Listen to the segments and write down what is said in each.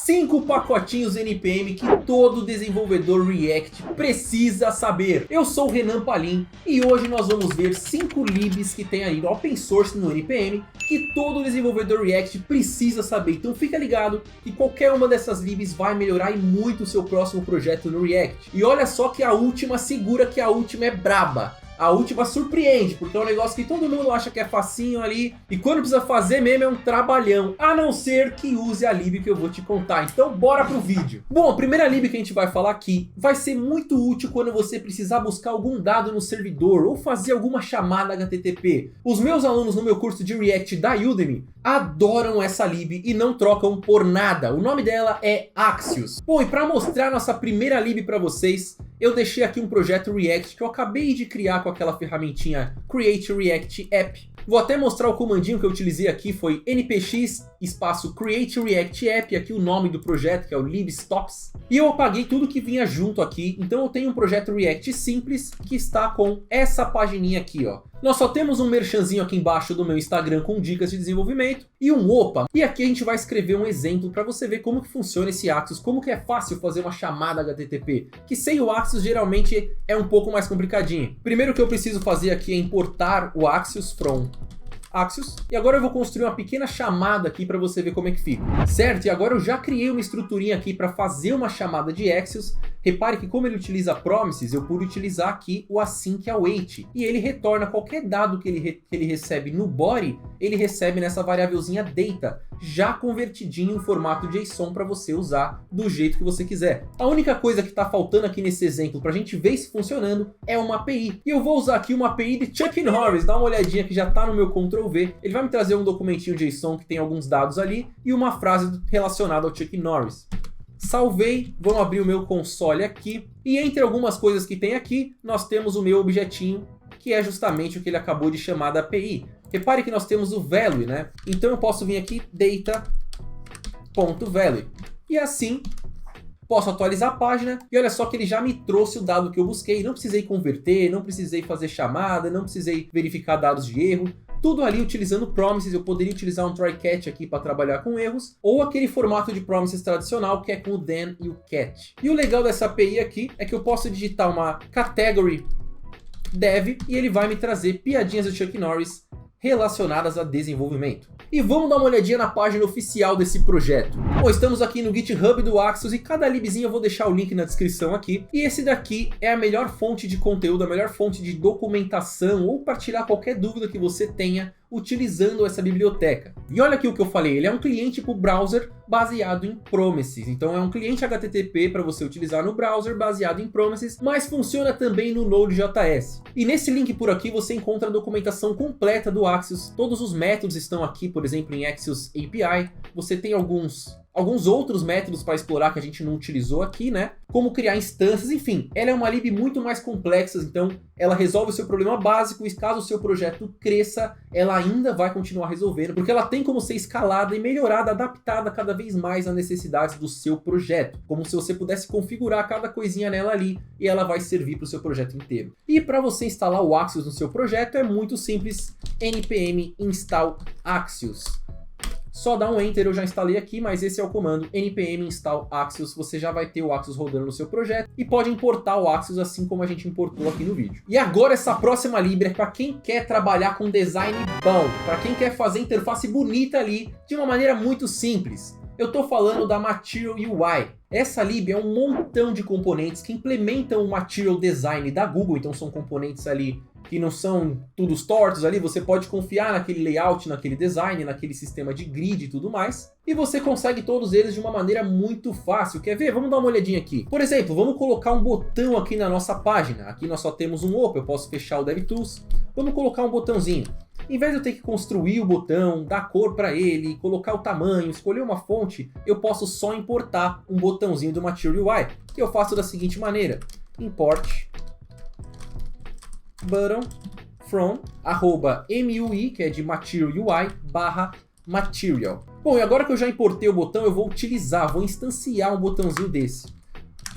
5 pacotinhos NPM que todo desenvolvedor React precisa saber. Eu sou o Renan Palim e hoje nós vamos ver 5 libs que tem aí no open source no NPM que todo desenvolvedor React precisa saber. Então fica ligado que qualquer uma dessas libs vai melhorar e muito o seu próximo projeto no React. E olha só que a última segura que a última é braba. A última surpreende, porque é um negócio que todo mundo acha que é facinho ali, e quando precisa fazer mesmo é um trabalhão, a não ser que use a lib que eu vou te contar. Então bora pro vídeo. Bom, a primeira lib que a gente vai falar aqui vai ser muito útil quando você precisar buscar algum dado no servidor ou fazer alguma chamada HTTP. Os meus alunos no meu curso de React da Udemy adoram essa lib e não trocam por nada. O nome dela é Axios. Bom, e para mostrar nossa primeira lib para vocês, eu deixei aqui um projeto React que eu acabei de criar com aquela ferramentinha Create React App. Vou até mostrar o comandinho que eu utilizei aqui, foi npx espaço Create React App, aqui o nome do projeto que é o libstocks. E eu apaguei tudo que vinha junto aqui, então eu tenho um projeto React simples que está com essa pagininha aqui, ó. Nós só temos um merchanzinho aqui embaixo do meu Instagram com dicas de desenvolvimento e um opa. E aqui a gente vai escrever um exemplo para você ver como que funciona esse Axios, como que é fácil fazer uma chamada HTTP, que sem o Axios geralmente é um pouco mais complicadinho. Primeiro que eu preciso fazer aqui é importar o Axios from Axios. E agora eu vou construir uma pequena chamada aqui para você ver como é que fica. Certo? E agora eu já criei uma estruturinha aqui para fazer uma chamada de Axios. Repare que como ele utiliza promises, eu pude utilizar aqui o async await. E ele retorna qualquer dado que ele recebe no body, ele recebe nessa variávelzinha data, já convertidinho em formato JSON para você usar do jeito que você quiser. A única coisa que está faltando aqui nesse exemplo para a gente ver isso funcionando é uma API. E eu vou usar aqui uma API de Chuck Norris. Dá uma olhadinha que já está no meu Ctrl+V. Ele vai me trazer um documentinho JSON que tem alguns dados ali e uma frase relacionada ao Chuck Norris. Salvei, vamos abrir o meu console aqui. E entre algumas coisas que tem aqui, nós temos o meu objetinho, que é justamente o que ele acabou de chamar da API. Repare que nós temos o value, né? Então eu posso vir aqui, data.value. E assim, posso atualizar a página. E olha só que ele já me trouxe o dado que eu busquei. Não precisei converter, não precisei fazer chamada, não precisei verificar dados de erro. Tudo ali utilizando promises. Eu poderia utilizar um try-catch aqui para trabalhar com erros, ou aquele formato de promises tradicional que é com o then e o catch. E o legal dessa API aqui é que eu posso digitar uma category dev e ele vai me trazer piadinhas do Chuck Norris relacionadas a desenvolvimento. E vamos dar uma olhadinha na página oficial desse projeto. Bom, estamos aqui no GitHub do Axios e cada libzinho eu vou deixar o link na descrição aqui. E esse daqui é a melhor fonte de conteúdo, a melhor fonte de documentação ou para tirar qualquer dúvida que você tenha utilizando essa biblioteca. E olha aqui o que eu falei, ele é um cliente para o browser baseado em promises. Então é um cliente HTTP para você utilizar no browser baseado em promises, mas funciona também no Node.js. E nesse link por aqui você encontra a documentação completa do Axios. Todos os métodos estão aqui, por exemplo, em Axios API. Você tem alguns outros métodos para explorar que a gente não utilizou aqui, né? Como criar instâncias, enfim. Ela é uma lib muito mais complexa, então ela resolve o seu problema básico e caso o seu projeto cresça, ela ainda vai continuar resolvendo, porque ela tem como ser escalada e melhorada, adaptada cada vez mais às necessidades do seu projeto. Como se você pudesse configurar cada coisinha nela ali e ela vai servir para o seu projeto inteiro. E para você instalar o Axios no seu projeto é muito simples, npm install Axios. Só dá um enter, eu já instalei aqui, mas esse é o comando npm install Axios. Você já vai ter o Axios rodando no seu projeto e pode importar o Axios assim como a gente importou aqui no vídeo. E agora essa próxima lib é para quem quer trabalhar com design bom, para quem quer fazer interface bonita ali de uma maneira muito simples. Eu estou falando da Material UI. Essa lib é um montão de componentes que implementam o Material Design da Google, então são componentes ali que não são todos tortos ali, você pode confiar naquele layout, naquele design, naquele sistema de grid e tudo mais. E você consegue todos eles de uma maneira muito fácil. Quer ver? Vamos dar uma olhadinha aqui. Por exemplo, vamos colocar um botão aqui na nossa página. Aqui nós só temos um opa, eu posso fechar o DevTools. Vamos colocar um botãozinho. Em vez de eu ter que construir o botão, dar cor para ele, colocar o tamanho, escolher uma fonte, eu posso só importar um botãozinho do Material UI, que eu faço da seguinte maneira. Import button from @mui, que é de Material UI, /material. Bom, e agora que eu já importei o botão, eu vou instanciar um botãozinho desse.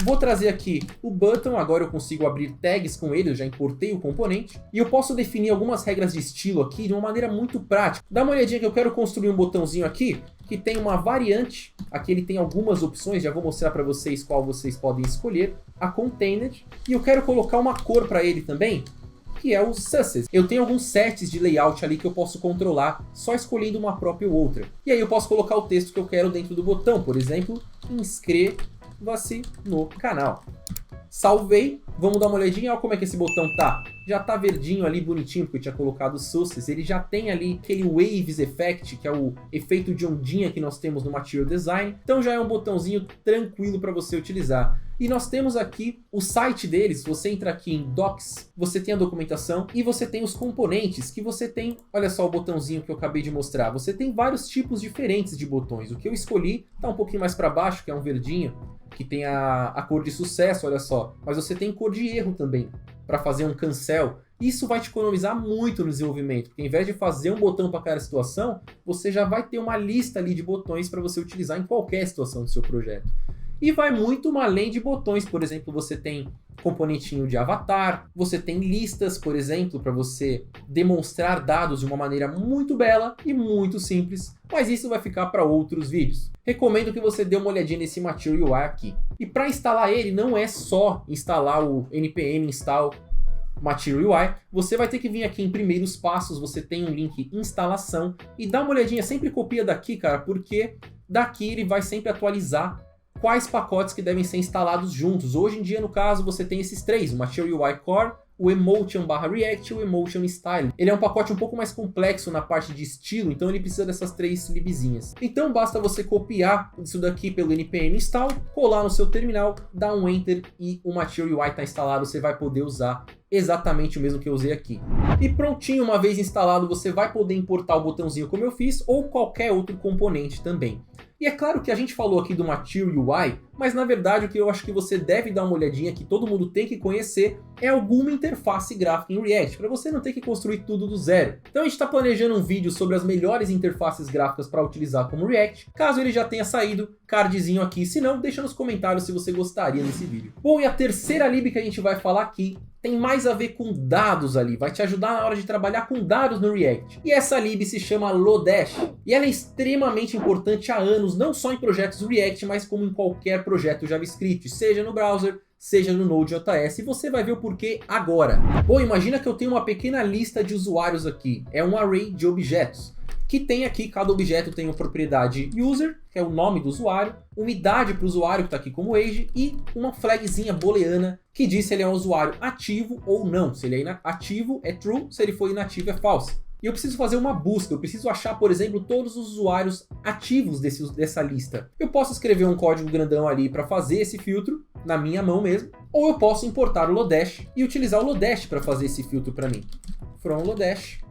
Vou trazer aqui o button, agora eu consigo abrir tags com ele, eu já importei o componente. E eu posso definir algumas regras de estilo aqui de uma maneira muito prática. Dá uma olhadinha que eu quero construir um botãozinho aqui, que tem uma variante. Aqui ele tem algumas opções, já vou mostrar para vocês qual vocês podem escolher. A Contained. E eu quero colocar uma cor para ele também, que é o Success. Eu tenho alguns sets de layout ali que eu posso controlar só escolhendo uma própria ou outra. E aí eu posso colocar o texto que eu quero dentro do botão, por exemplo, inscreva-se no canal. Salvei, vamos dar uma olhadinha, olha como é que esse botão tá. Já tá verdinho ali, bonitinho, porque eu tinha colocado o Success. Ele já tem ali aquele Waves Effect, que é o efeito de ondinha que nós temos no Material Design. Então já é um botãozinho tranquilo para você utilizar. E nós temos aqui o site deles. Você entra aqui em Docs, você tem a documentação e você tem os componentes que você tem. Olha só o botãozinho que eu acabei de mostrar. Você tem vários tipos diferentes de botões. O que eu escolhi tá um pouquinho mais para baixo, que é um verdinho, que tem a cor de sucesso, olha só. Mas você tem cor de erro também, para fazer um cancel. Isso vai te economizar muito no desenvolvimento, porque ao invés de fazer um botão para cada situação, você já vai ter uma lista ali de botões para você utilizar em qualquer situação do seu projeto. E vai muito além de botões, por exemplo, você tem componentinho de avatar, você tem listas, por exemplo, para você demonstrar dados de uma maneira muito bela e muito simples, mas isso vai ficar para outros vídeos. Recomendo que você dê uma olhadinha nesse Material UI aqui. E para instalar ele, não é só instalar o npm install Material UI, você vai ter que vir aqui em primeiros passos, você tem um link instalação e dá uma olhadinha, sempre copia daqui, cara, porque daqui ele vai sempre atualizar quais pacotes que devem ser instalados juntos. Hoje em dia, no caso, você tem esses três, o Material UI Core, o Emotion/React e o Emotion Style. Ele é um pacote um pouco mais complexo na parte de estilo, então ele precisa dessas três libzinhas. Então basta você copiar isso daqui pelo npm install, colar no seu terminal, dar um enter e o Material UI está instalado, você vai poder usar exatamente o mesmo que eu usei aqui. E prontinho, uma vez instalado, você vai poder importar o botãozinho como eu fiz, ou qualquer outro componente também. E é claro que a gente falou aqui do Material UI, mas na verdade o que eu acho que você deve dar uma olhadinha, que todo mundo tem que conhecer, é alguma interface gráfica em React, para você não ter que construir tudo do zero. Então a gente está planejando um vídeo sobre as melhores interfaces gráficas para utilizar como React, caso ele já tenha saído, cardzinho aqui, se não, deixa nos comentários se você gostaria desse vídeo. Bom, e a terceira lib que a gente vai falar aqui tem mais a ver com dados ali, vai te ajudar na hora de trabalhar com dados no React. E essa lib se chama Lodash, e ela é extremamente importante há anos, não só em projetos React, mas como em qualquer projeto JavaScript, seja no browser, seja no Node.js, e você vai ver o porquê agora. Bom, imagina que eu tenho uma pequena lista de usuários aqui, é um array de objetos, que tem aqui, cada objeto tem uma propriedade user, que é o nome do usuário, uma idade para o usuário que está aqui como age, e uma flagzinha booleana que diz se ele é um usuário ativo ou não. Se ele é ativo é true, se ele for inativo é false. E eu preciso fazer uma busca, eu preciso achar, por exemplo, todos os usuários ativos dessa lista. Eu posso escrever um código grandão ali para fazer esse filtro, na minha mão mesmo, ou eu posso importar o Lodash e utilizar o Lodash para fazer esse filtro para mim. From Lodash.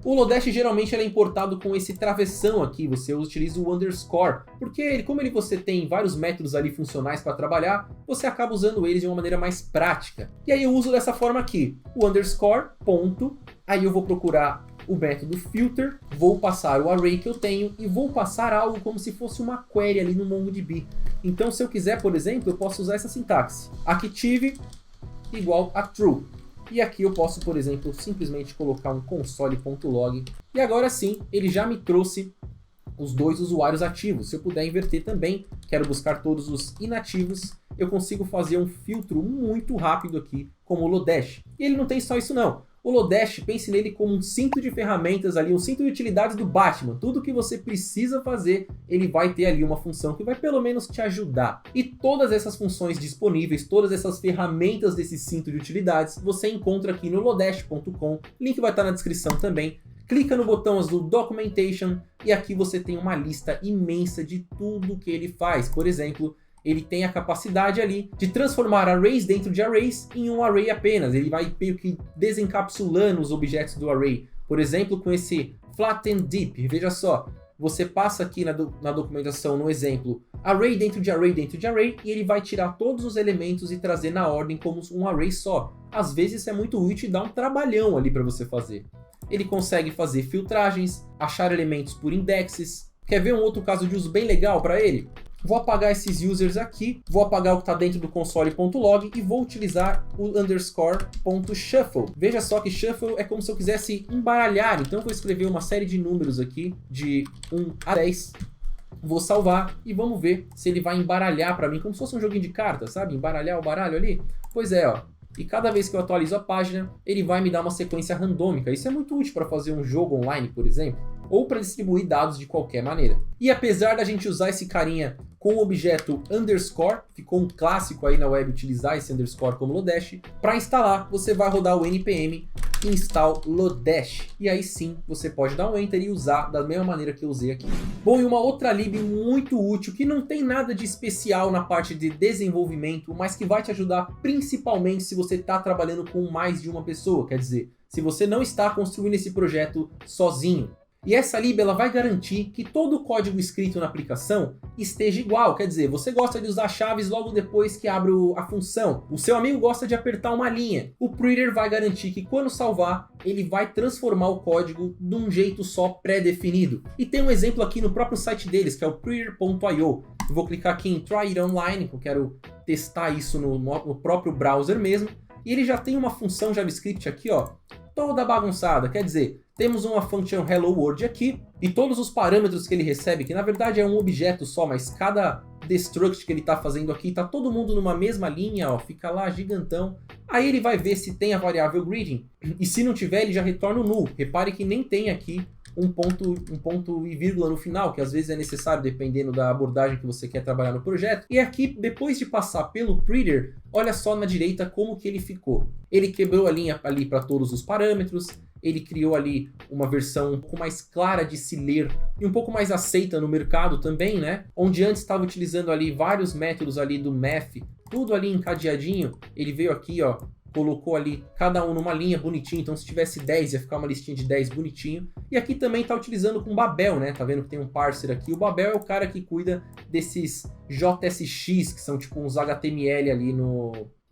O Lodash geralmente é importado com esse travessão aqui, você utiliza o underscore, porque como você tem vários métodos ali funcionais para trabalhar, você acaba usando eles de uma maneira mais prática. E aí eu uso dessa forma aqui, o underscore, ponto, aí eu vou procurar o método filter, vou passar o array que eu tenho e vou passar algo como se fosse uma query ali no MongoDB. Então se eu quiser, por exemplo, eu posso usar essa sintaxe, active igual a true. E aqui eu posso, por exemplo, simplesmente colocar um console.log. E agora sim, ele já me trouxe os dois usuários ativos. Se eu puder inverter também, quero buscar todos os inativos, eu consigo fazer um filtro muito rápido aqui, como o Lodash. E ele não tem só isso não. O Lodash, pense nele como um cinto de ferramentas ali, um cinto de utilidades do Batman. Tudo que você precisa fazer, ele vai ter ali uma função que vai pelo menos te ajudar. E todas essas funções disponíveis, todas essas ferramentas desse cinto de utilidades, você encontra aqui no lodash.com. Link vai estar na descrição também. Clica no botão azul Documentation e aqui você tem uma lista imensa de tudo que ele faz. Por exemplo, ele tem a capacidade ali de transformar arrays dentro de arrays em um array apenas. Ele vai meio que desencapsulando os objetos do array. Por exemplo, com esse flatten deep. Veja só, você passa aqui na documentação, no exemplo, array dentro de array dentro de array, e ele vai tirar todos os elementos e trazer na ordem como um array só. Às vezes isso é muito útil e dá um trabalhão ali para você fazer. Ele consegue fazer filtragens, achar elementos por indexes. Quer ver um outro caso de uso bem legal para ele? vou apagar esses users aqui, vou apagar o que está dentro do console.log e vou utilizar o _shuffle. Veja só que shuffle é como se eu quisesse embaralhar, então eu vou escrever uma série de números aqui, de 1 a 10, vou salvar e vamos ver se ele vai embaralhar para mim, como se fosse um joguinho de cartas, sabe? Embaralhar o baralho ali. Pois é, ó. E cada vez que eu atualizo a página, ele vai me dar uma sequência randômica. Isso é muito útil para fazer um jogo online, por exemplo, ou para distribuir dados de qualquer maneira. E apesar da gente usar esse carinha com o objeto underscore, ficou um clássico aí na web utilizar esse underscore como Lodash, para instalar você vai rodar o npm install Lodash. E aí sim você pode dar um enter e usar da mesma maneira que eu usei aqui. Bom, e uma outra lib muito útil, que não tem nada de especial na parte de desenvolvimento, mas que vai te ajudar principalmente se você está trabalhando com mais de uma pessoa, quer dizer, se você não está construindo esse projeto sozinho. E essa lib ela vai garantir que todo o código escrito na aplicação esteja igual, quer dizer, você gosta de usar chaves logo depois que abre a função, o seu amigo gosta de apertar uma linha, o Prettier vai garantir que quando salvar, ele vai transformar o código de um jeito só pré-definido. E tem um exemplo aqui no próprio site deles, que é o prettier.io. Vou clicar aqui em Try It Online, que eu quero testar isso no próprio browser mesmo, e ele já tem uma função JavaScript aqui, ó, toda bagunçada, quer dizer, temos uma function hello world aqui, e todos os parâmetros que ele recebe, que na verdade é um objeto só, mas cada destruct que ele está fazendo aqui, tá todo mundo numa mesma linha, ó, fica lá gigantão. Aí ele vai ver se tem a variável greeting, e se não tiver ele já retorna o null. Repare que nem tem aqui um ponto e vírgula no final, que às vezes é necessário dependendo da abordagem que você quer trabalhar no projeto. E aqui, depois de passar pelo Prettier, olha só na direita como que ele ficou. Ele quebrou a linha ali para todos os parâmetros, ele criou ali uma versão um pouco mais clara de se ler e um pouco mais aceita no mercado também, né? Onde antes estava utilizando ali vários métodos ali do math, tudo ali encadeadinho, ele veio aqui, ó, colocou ali cada um numa linha bonitinho, então se tivesse 10 ia ficar uma listinha de 10 bonitinho. E aqui também está utilizando com Babel, né? Tá vendo que tem um parser aqui. O Babel é o cara que cuida desses JSX, que são tipo uns HTML ali no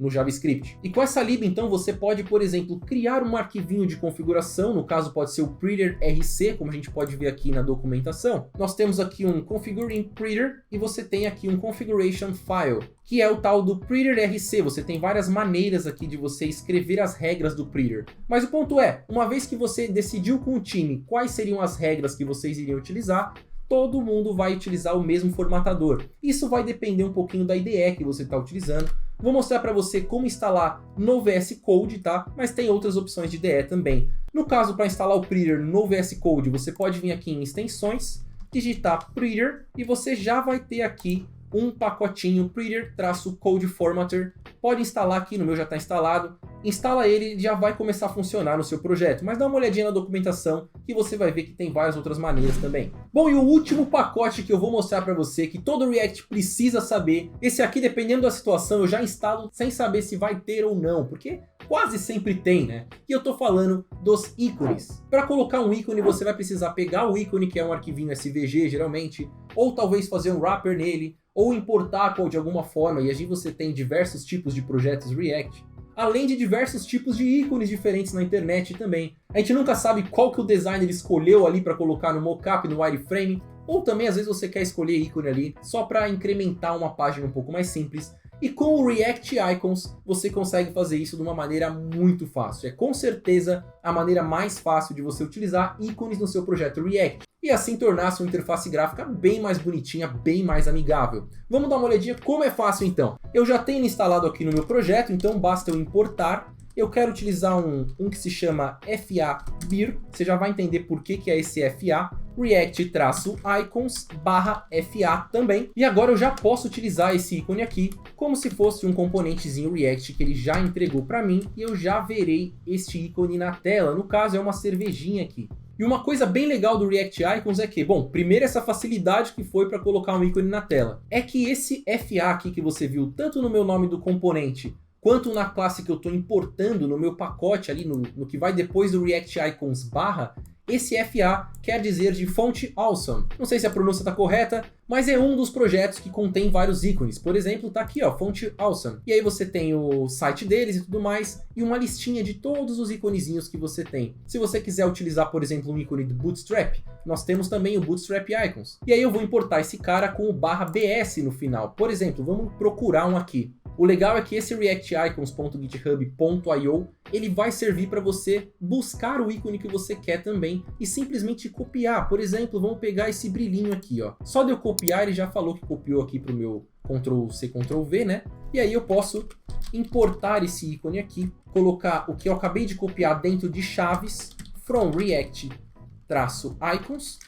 JavaScript. E com essa lib, então, você pode, por exemplo, criar um arquivinho de configuração, no caso pode ser o Prettier RC, como a gente pode ver aqui na documentação. Nós temos aqui um configure in Prettier e você tem aqui um configuration file, que é o tal do Prettier RC. Você tem várias maneiras aqui de você escrever as regras do Prettier. Mas o ponto é, uma vez que você decidiu com o time quais seriam as regras que vocês iriam utilizar, todo mundo vai utilizar o mesmo formatador. Isso vai depender um pouquinho da IDE que você está utilizando. Vou mostrar para você como instalar no VS Code, tá? Mas tem outras opções de IDE também. No caso, para instalar o Prettier no VS Code, você pode vir aqui em extensões, digitar Prettier e você já vai ter aqui um pacotinho Prettier-Code Formatter. Pode instalar aqui, no meu já está instalado. Instala ele e já vai começar a funcionar no seu projeto. Mas dá uma olhadinha na documentação que você vai ver que tem várias outras maneiras também. Bom, e o último pacote que eu vou mostrar para você, que todo React precisa saber. Esse aqui, dependendo da situação, eu já instalo sem saber se vai ter ou não, porque quase sempre tem, né? E eu tô falando dos ícones. Para colocar um ícone, você vai precisar pegar o ícone, que é um arquivinho SVG, geralmente, ou talvez fazer um wrapper nele, ou importar de alguma forma, e aí você tem diversos tipos de projetos React, além de diversos tipos de ícones diferentes na internet também. A gente nunca sabe qual que o designer escolheu ali para colocar no mockup, no wireframe, ou também às vezes você quer escolher ícone ali só para incrementar uma página um pouco mais simples. E com o React Icons você consegue fazer isso de uma maneira muito fácil. É com certeza a maneira mais fácil de você utilizar ícones no seu projeto React. E assim tornar a sua interface gráfica bem mais bonitinha, bem mais amigável. Vamos dar uma olhadinha como é fácil então. Eu já tenho instalado aqui no meu projeto, então basta eu importar. Eu quero utilizar um que se chama FA-BIR, você já vai entender por que é esse FA, React-Icons/FA também. E agora eu já posso utilizar esse ícone aqui como se fosse um componentezinho React que ele já entregou para mim e eu já verei este ícone na tela. No caso é uma cervejinha aqui. E uma coisa bem legal do React Icons é que, bom, primeiro essa facilidade que foi para colocar um ícone na tela. É que esse FA aqui que você viu tanto no meu nome do componente quanto na classe que eu estou importando no meu pacote ali, no que vai depois do React Icons /, Esse FA quer dizer de Font Awesome. Não sei se a pronúncia está correta, mas é um dos projetos que contém vários ícones. Por exemplo, tá aqui, ó, Font Awesome. E aí você tem o site deles e tudo mais, e uma listinha de todos os iconezinhos que você tem. Se você quiser utilizar, por exemplo, um ícone do Bootstrap, nós temos também o Bootstrap Icons. E aí eu vou importar esse cara com o /bs no final. Por exemplo, vamos procurar um aqui. O legal é que esse reacticons.github.io ele vai servir para você buscar o ícone que você quer também e simplesmente copiar. Por exemplo, vamos pegar esse brilhinho aqui, ó. Só de eu copiar, ele já falou que copiou aqui para o meu Ctrl+C, Ctrl+V, né? E aí eu posso importar esse ícone aqui, colocar o que eu acabei de copiar dentro de chaves, from react-icons,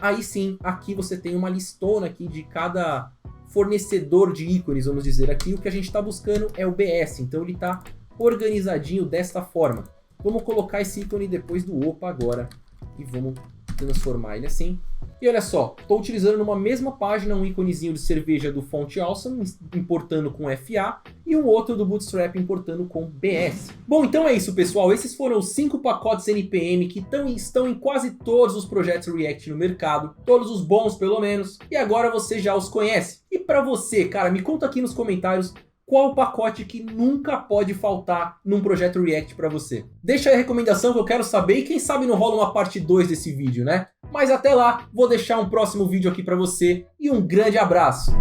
aí sim, aqui você tem uma listona aqui de cada fornecedor de ícones, vamos dizer aqui. O que a gente está buscando é o BS, então ele está organizadinho desta forma. Vamos colocar esse ícone depois do opa agora e vamos transformar ele assim. E olha só, estou utilizando numa mesma página um íconezinho de cerveja do Font Awesome, importando com FA, e um outro do Bootstrap importando com BS. Bom, então é isso, pessoal. Esses foram os 5 pacotes NPM que estão em quase todos os projetos React no mercado, todos os bons pelo menos, e agora você já os conhece. E para você, cara, me conta aqui nos comentários qual o pacote que nunca pode faltar num projeto React para você. Deixa aí a recomendação que eu quero saber e quem sabe não rola uma parte 2 desse vídeo, né? Mas até lá, vou deixar um próximo vídeo aqui para você e um grande abraço!